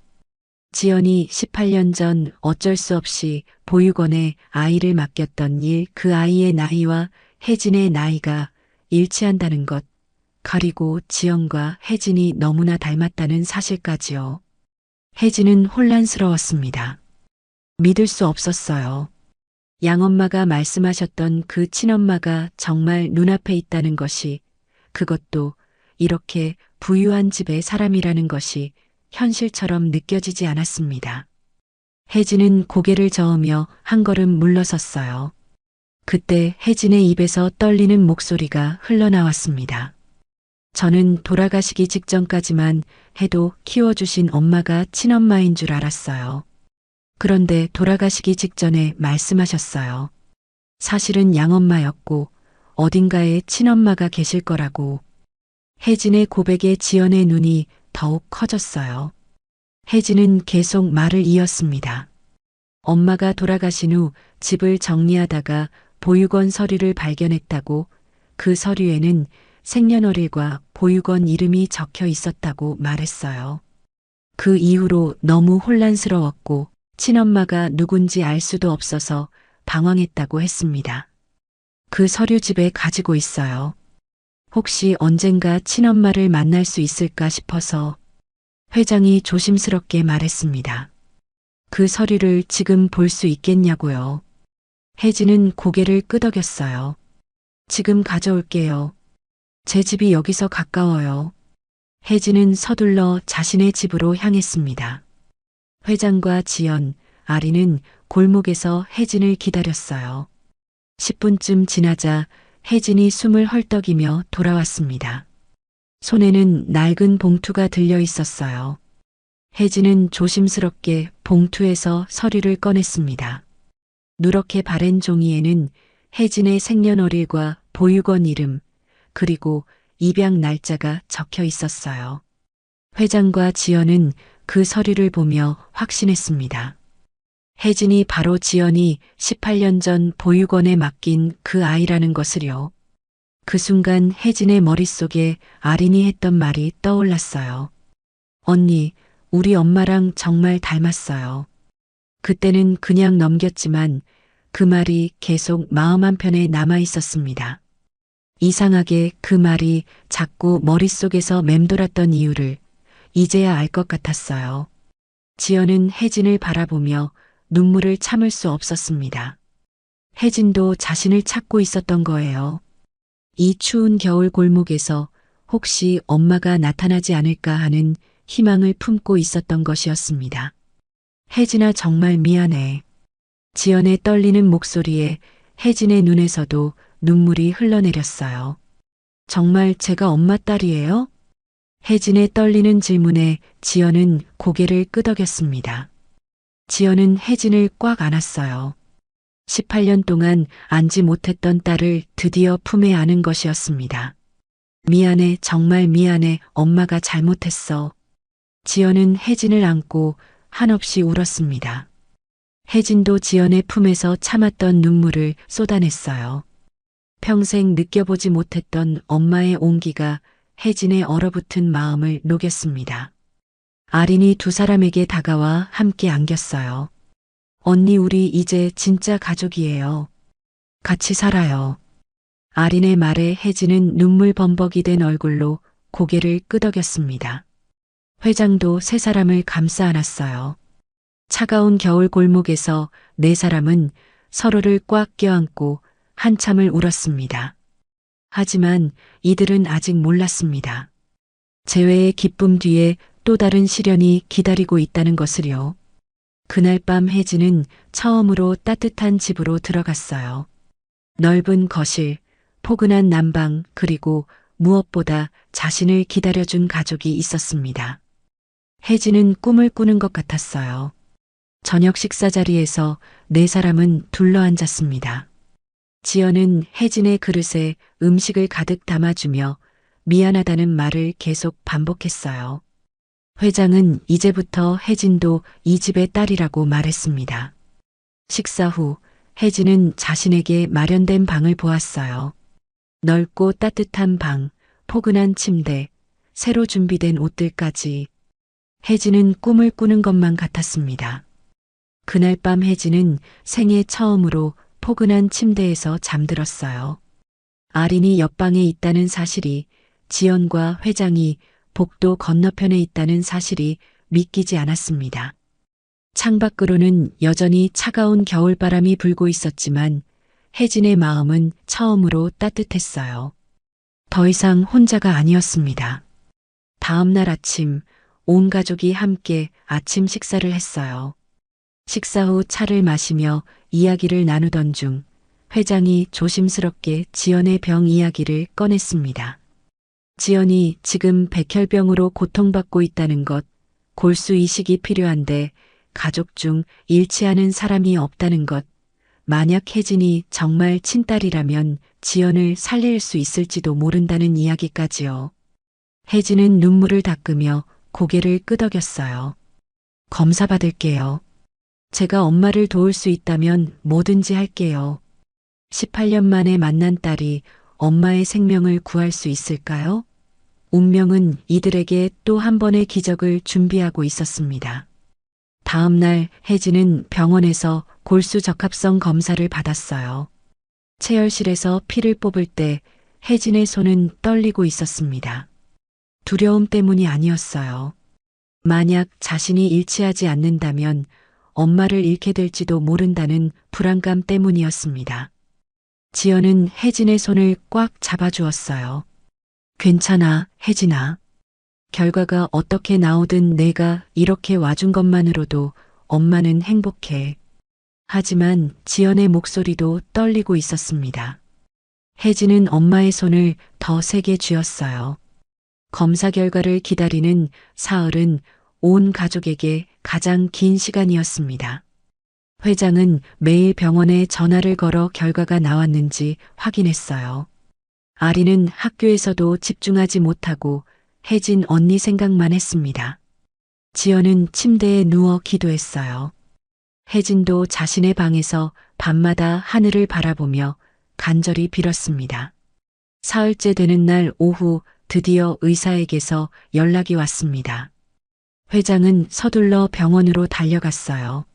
지연이 18년 전 어쩔 수 없이 보육원에 아이를 맡겼던 일, 그 아이의 나이와 혜진의 나이가 일치한다는 것, 그리고 지연과 혜진이 너무나 닮았다는 사실까지요. 혜진은 혼란스러웠습니다. 믿을 수 없었어요. 양엄마가 말씀하셨던 그 친엄마가 정말 눈앞에 있다는 것이, 그것도 이렇게 부유한 집의 사람이라는 것이 현실처럼 느껴지지 않았습니다. 혜진은 고개를 저으며 한 걸음 물러섰어요. 그때 혜진의 입에서 떨리는 목소리가 흘러나왔습니다. 저는 돌아가시기 직전까지만 해도 키워주신 엄마가 친엄마인 줄 알았어요. 그런데 돌아가시기 직전에 말씀하셨어요. 사실은 양엄마였고 어딘가에 친엄마가 계실 거라고. 혜진의 고백에 지연의 눈이 더욱 커졌어요. 혜진은 계속 말을 이었습니다. 엄마가 돌아가신 후 집을 정리하다가 보육원 서류를 발견했다고. 그 서류에는 생년월일과 보육원 이름이 적혀 있었다고 말했어요. 그 이후로 너무 혼란스러웠고 친엄마가 누군지 알 수도 없어서 방황했다고 했습니다. 그 서류 집에 가지고 있어요. 혹시 언젠가 친엄마를 만날 수 있을까 싶어서. 회장이 조심스럽게 말했습니다. 그 서류를 지금 볼 수 있겠냐고요. 혜진은 고개를 끄덕였어요. 지금 가져올게요. 제 집이 여기서 가까워요. 혜진은 서둘러 자신의 집으로 향했습니다. 회장과 지연, 아리는 골목에서 혜진을 기다렸어요. 10분쯤 지나자 혜진이 숨을 헐떡이며 돌아왔습니다. 손에는 낡은 봉투가 들려 있었어요. 혜진은 조심스럽게 봉투에서 서류를 꺼냈습니다. 누렇게 바랜 종이에는 혜진의 생년월일과 보육원 이름, 그리고 입양 날짜가 적혀 있었어요. 회장과 지연은 그 서류를 보며 확신했습니다. 혜진이 바로 지연이 18년 전 보육원에 맡긴 그 아이라는 것을요. 그 순간 혜진의 머릿속에 아린이 했던 말이 떠올랐어요. 언니, 우리 엄마랑 정말 닮았어요. 그때는 그냥 넘겼지만 그 말이 계속 마음 한편에 남아 있었습니다. 이상하게 그 말이 자꾸 머릿속에서 맴돌았던 이유를 이제야 알 것 같았어요. 지연은 혜진을 바라보며 눈물을 참을 수 없었습니다. 혜진도 자신을 찾고 있었던 거예요. 이 추운 겨울 골목에서 혹시 엄마가 나타나지 않을까 하는 희망을 품고 있었던 것이었습니다. 혜진아 정말 미안해. 지연의 떨리는 목소리에 혜진의 눈에서도 눈물이 흘러내렸어요. 정말 제가 엄마 딸이에요? 혜진의 떨리는 질문에 지연은 고개를 끄덕였습니다. 지연은 혜진을 꽉 안았어요. 18년 동안 안지 못했던 딸을 드디어 품에 안은 것이었습니다. 미안해, 정말 미안해, 엄마가 잘못했어. 지연은 혜진을 안고 한없이 울었습니다. 혜진도 지연의 품에서 참았던 눈물을 쏟아냈어요. 평생 느껴보지 못했던 엄마의 온기가 혜진의 얼어붙은 마음을 녹였습니다. 아린이 두 사람에게 다가와 함께 안겼어요. 언니, 우리 이제 진짜 가족이에요. 같이 살아요. 아린의 말에 혜진은 눈물 범벅이 된 얼굴로 고개를 끄덕였습니다. 회장도 세 사람을 감싸 안았어요. 차가운 겨울 골목에서 네 사람은 서로를 꽉 껴안고 한참을 울었습니다. 하지만 이들은 아직 몰랐습니다. 재회의 기쁨 뒤에 또 다른 시련이 기다리고 있다는 것을요. 그날 밤 혜진은 처음으로 따뜻한 집으로 들어갔어요. 넓은 거실, 포근한 난방, 그리고 무엇보다 자신을 기다려준 가족이 있었습니다. 혜진은 꿈을 꾸는 것 같았어요. 저녁 식사 자리에서 네 사람은 둘러앉았습니다. 지연은 혜진의 그릇에 음식을 가득 담아주며 미안하다는 말을 계속 반복했어요. 회장은 이제부터 혜진도 이 집의 딸이라고 말했습니다. 식사 후 혜진은 자신에게 마련된 방을 보았어요. 넓고 따뜻한 방, 포근한 침대, 새로 준비된 옷들까지. 혜진은 꿈을 꾸는 것만 같았습니다. 그날 밤 혜진은 생애 처음으로 포근한 침대에서 잠들었어요. 아린이 옆방에 있다는 사실이, 지연과 회장이 복도 건너편에 있다는 사실이 믿기지 않았습니다. 창밖으로는 여전히 차가운 겨울바람이 불고 있었지만 혜진의 마음은 처음으로 따뜻했어요. 더 이상 혼자가 아니었습니다. 다음 날 아침, 온 가족이 함께 아침 식사를 했어요. 식사 후 차를 마시며 이야기를 나누던 중 회장이 조심스럽게 지연의 병 이야기를 꺼냈습니다. 지연이 지금 백혈병으로 고통받고 있다는 것, 골수 이식이 필요한데 가족 중 잃지 않은 사람이 없다는 것, 만약 혜진이 정말 친딸이라면 지연을 살릴 수 있을지도 모른다는 이야기까지요. 혜진은 눈물을 닦으며 고개를 끄덕였어요. 검사 받을게요. 제가 엄마를 도울 수 있다면 뭐든지 할게요. 18년 만에 만난 딸이 엄마의 생명을 구할 수 있을까요? 운명은 이들에게 또 한 번의 기적을 준비하고 있었습니다. 다음 날 혜진은 병원에서 골수 적합성 검사를 받았어요. 체열실에서 피를 뽑을 때 혜진의 손은 떨리고 있었습니다. 두려움 때문이 아니었어요. 만약 자신이 일치하지 않는다면 엄마를 잃게 될지도 모른다는 불안감 때문이었습니다. 지연은 혜진의 손을 꽉 잡아주었어요. 괜찮아, 혜진아. 결과가 어떻게 나오든 내가 이렇게 와준 것만으로도 엄마는 행복해. 하지만 지연의 목소리도 떨리고 있었습니다. 혜진은 엄마의 손을 더 세게 쥐었어요. 검사 결과를 기다리는 사흘은 온 가족에게 가장 긴 시간이었습니다. 회장은 매일 병원에 전화를 걸어 결과가 나왔는지 확인했어요. 아리는 학교에서도 집중하지 못하고 혜진 언니 생각만 했습니다. 지연은 침대에 누워 기도했어요. 혜진도 자신의 방에서 밤마다 하늘을 바라보며 간절히 빌었습니다. 사흘째 되는 날 오후 드디어 의사에게서 연락이 왔습니다. 회장은 서둘러 병원으로 달려갔어요.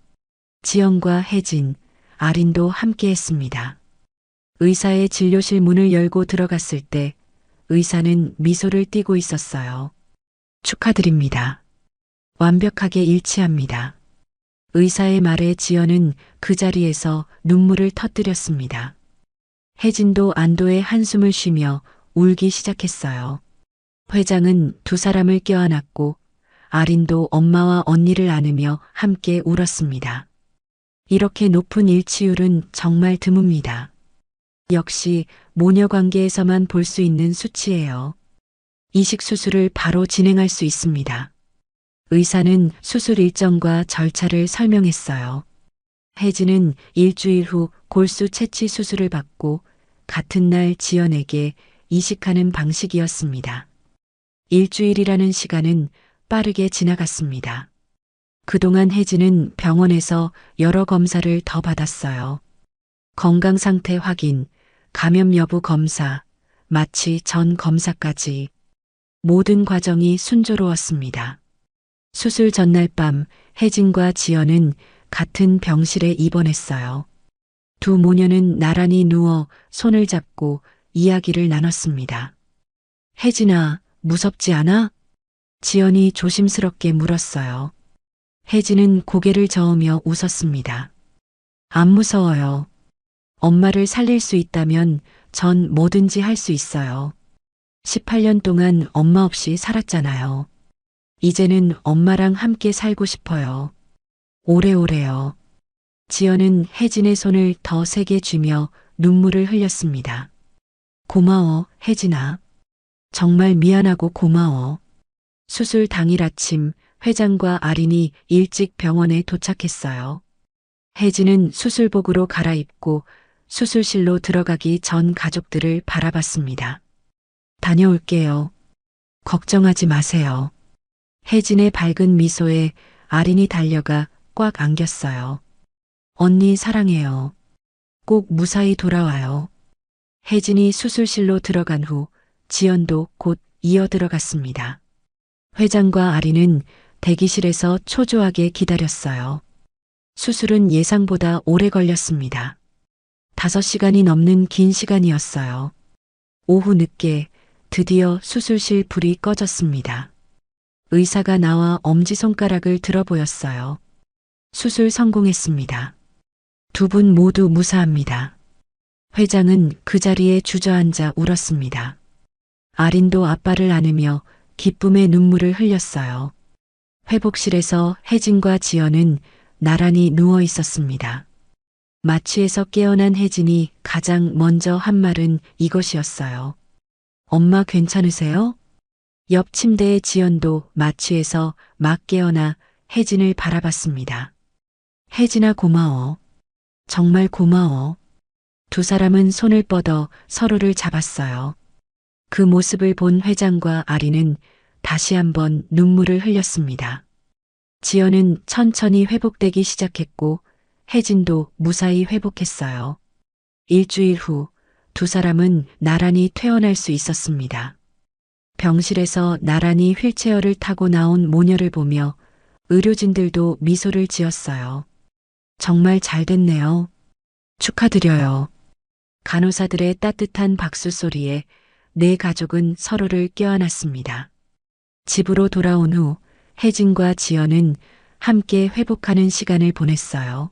지연과 혜진, 아린도 함께 했습니다. 의사의 진료실 문을 열고 들어갔을 때 의사는 미소를 띠고 있었어요. 축하드립니다. 완벽하게 일치합니다. 의사의 말에 지연은 그 자리에서 눈물을 터뜨렸습니다. 혜진도 안도의 한숨을 쉬며 울기 시작했어요. 회장은 두 사람을 껴안았고 아린도 엄마와 언니를 안으며 함께 울었습니다. 이렇게 높은 일치율은 정말 드뭅니다. 역시 모녀 관계에서만 볼 수 있는 수치예요. 이식 수술을 바로 진행할 수 있습니다. 의사는 수술 일정과 절차를 설명했어요. 혜진은 일주일 후 골수 채취 수술을 받고 같은 날 지연에게 이식하는 방식이었습니다. 일주일이라는 시간은 빠르게 지나갔습니다. 그동안 혜진은 병원에서 여러 검사를 더 받았어요. 건강 상태 확인, 감염 여부 검사, 마취 전 검사까지 모든 과정이 순조로웠습니다. 수술 전날 밤 혜진과 지연은 같은 병실에 입원했어요. 두 모녀는 나란히 누워 손을 잡고 이야기를 나눴습니다. 혜진아, 무섭지 않아? 지연이 조심스럽게 물었어요. 혜진은 고개를 저으며 웃었습니다. 안 무서워요. 엄마를 살릴 수 있다면 전 뭐든지 할 수 있어요. 18년 동안 엄마 없이 살았잖아요. 이제는 엄마랑 함께 살고 싶어요. 오래오래요. 지연은 혜진의 손을 더 세게 쥐며 눈물을 흘렸습니다. 고마워, 혜진아. 정말 미안하고 고마워. 수술 당일 아침 회장과 아린이 일찍 병원에 도착했어요. 혜진은 수술복으로 갈아입고 수술실로 들어가기 전 가족들을 바라봤습니다. 다녀올게요. 걱정하지 마세요. 혜진의 밝은 미소에 아린이 달려가 꽉 안겼어요. 언니 사랑해요. 꼭 무사히 돌아와요. 혜진이 수술실로 들어간 후 지연도 곧 이어 들어갔습니다. 회장과 아린은 대기실에서 초조하게 기다렸어요. 수술은 예상보다 오래 걸렸습니다. 5시간이 넘는 긴 시간이었어요. 오후 늦게 드디어 수술실 불이 꺼졌습니다. 의사가 나와 엄지손가락을 들어 보였어요. 수술 성공했습니다. 두 분 모두 무사합니다. 회장은 그 자리에 주저앉아 울었습니다. 아린도 아빠를 안으며 기쁨의 눈물을 흘렸어요. 회복실에서 혜진과 지연은 나란히 누워 있었습니다. 마취에서 깨어난 혜진이 가장 먼저 한 말은 이것이었어요. 엄마 괜찮으세요? 옆 침대의 지연도 마취에서 막 깨어나 혜진을 바라봤습니다. 혜진아 고마워. 정말 고마워. 두 사람은 손을 뻗어 서로를 잡았어요. 그 모습을 본 회장과 아린은 다시 한번 눈물을 흘렸습니다. 지연은 천천히 회복되기 시작했고 혜진도 무사히 회복했어요. 일주일 후 두 사람은 나란히 퇴원할 수 있었습니다. 병실에서 나란히 휠체어를 타고 나온 모녀를 보며 의료진들도 미소를 지었어요. 정말 잘 됐네요. 축하드려요. 간호사들의 따뜻한 박수 소리에 네 가족은 서로를 껴안았습니다. 집으로 돌아온 후 혜진과 지연은 함께 회복하는 시간을 보냈어요.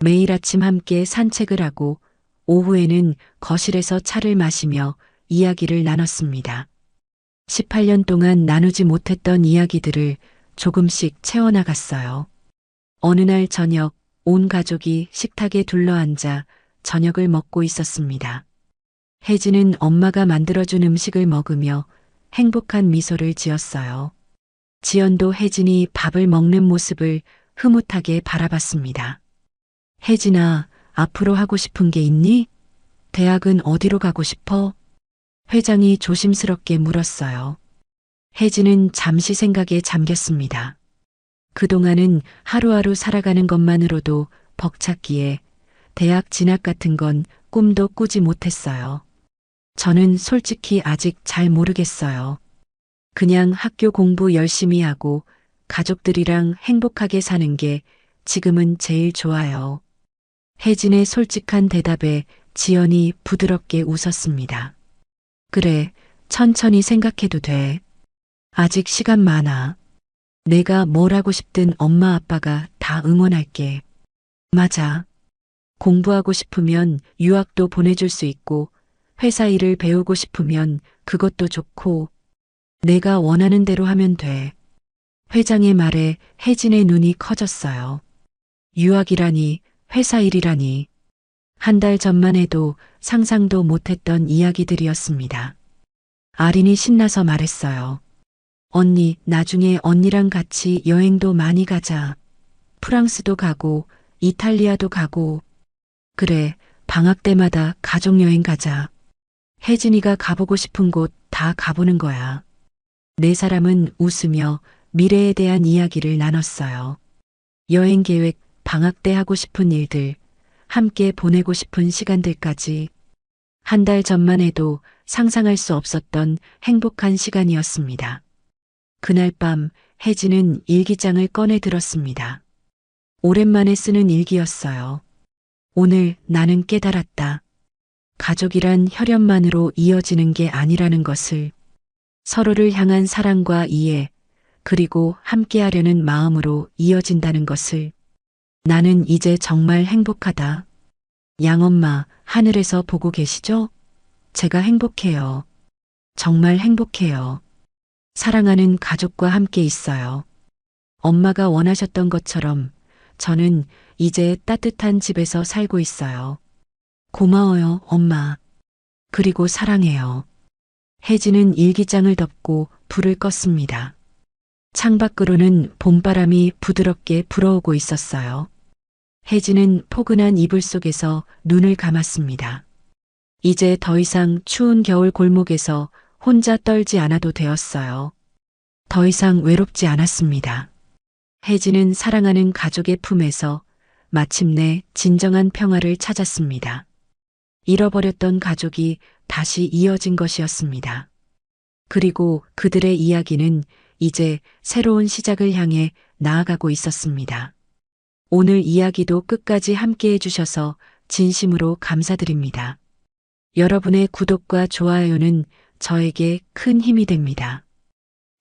매일 아침 함께 산책을 하고 오후에는 거실에서 차를 마시며 이야기를 나눴습니다. 18년 동안 나누지 못했던 이야기들을 조금씩 채워나갔어요. 어느 날 저녁 온 가족이 식탁에 둘러앉아 저녁을 먹고 있었습니다. 혜진은 엄마가 만들어준 음식을 먹으며 행복한 미소를 지었어요. 지연도 혜진이 밥을 먹는 모습을 흐뭇하게 바라봤습니다. 혜진아, 앞으로 하고 싶은 게 있니? 대학은 어디로 가고 싶어? 회장이 조심스럽게 물었어요. 혜진은 잠시 생각에 잠겼습니다. 그동안은 하루하루 살아가는 것만으로도 벅찼기에 대학 진학 같은 건 꿈도 꾸지 못했어요. 저는 솔직히 아직 잘 모르겠어요. 그냥 학교 공부 열심히 하고 가족들이랑 행복하게 사는 게 지금은 제일 좋아요. 혜진의 솔직한 대답에 지연이 부드럽게 웃었습니다. 그래, 천천히 생각해도 돼. 아직 시간 많아. 내가 뭘 하고 싶든 엄마 아빠가 다 응원할게. 맞아. 공부하고 싶으면 유학도 보내줄 수 있고 회사 일을 배우고 싶으면 그것도 좋고 내가 원하는 대로 하면 돼. 회장의 말에 혜진의 눈이 커졌어요. 유학이라니, 회사 일이라니. 한 달 전만 해도 상상도 못했던 이야기들이었습니다. 아린이 신나서 말했어요. 언니, 나중에 언니랑 같이 여행도 많이 가자. 프랑스도 가고, 이탈리아도 가고. 그래, 방학 때마다 가족여행 가자. 혜진이가 가보고 싶은 곳 다 가보는 거야. 네 사람은 웃으며 미래에 대한 이야기를 나눴어요. 여행 계획, 방학 때 하고 싶은 일들, 함께 보내고 싶은 시간들까지. 한 달 전만 해도 상상할 수 없었던 행복한 시간이었습니다. 그날 밤 혜진은 일기장을 꺼내 들었습니다. 오랜만에 쓰는 일기였어요. 오늘 나는 깨달았다. 가족이란 혈연만으로 이어지는 게 아니라는 것을. 서로를 향한 사랑과 이해, 그리고 함께하려는 마음으로 이어진다는 것을. 나는 이제 정말 행복하다. 양엄마, 하늘에서 보고 계시죠? 제가 행복해요. 정말 행복해요. 사랑하는 가족과 함께 있어요. 엄마가 원하셨던 것처럼 저는 이제 따뜻한 집에서 살고 있어요. 고마워요, 엄마. 그리고 사랑해요. 혜진은 일기장을 덮고 불을 껐습니다. 창밖으로는 봄바람이 부드럽게 불어오고 있었어요. 혜진은 포근한 이불 속에서 눈을 감았습니다. 이제 더 이상 추운 겨울 골목에서 혼자 떨지 않아도 되었어요. 더 이상 외롭지 않았습니다. 혜진은 사랑하는 가족의 품에서 마침내 진정한 평화를 찾았습니다. 잃어버렸던 가족이 다시 이어진 것이었습니다. 그리고 그들의 이야기는 이제 새로운 시작을 향해 나아가고 있었습니다. 오늘 이야기도 끝까지 함께 해주셔서 진심으로 감사드립니다. 여러분의 구독과 좋아요는 저에게 큰 힘이 됩니다.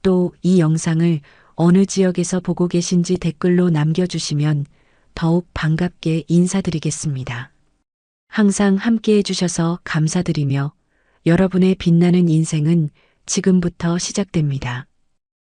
또 이 영상을 어느 지역에서 보고 계신지 댓글로 남겨주시면 더욱 반갑게 인사드리겠습니다. 항상 함께 해주셔서 감사드리며 여러분의 빛나는 인생은 지금부터 시작됩니다.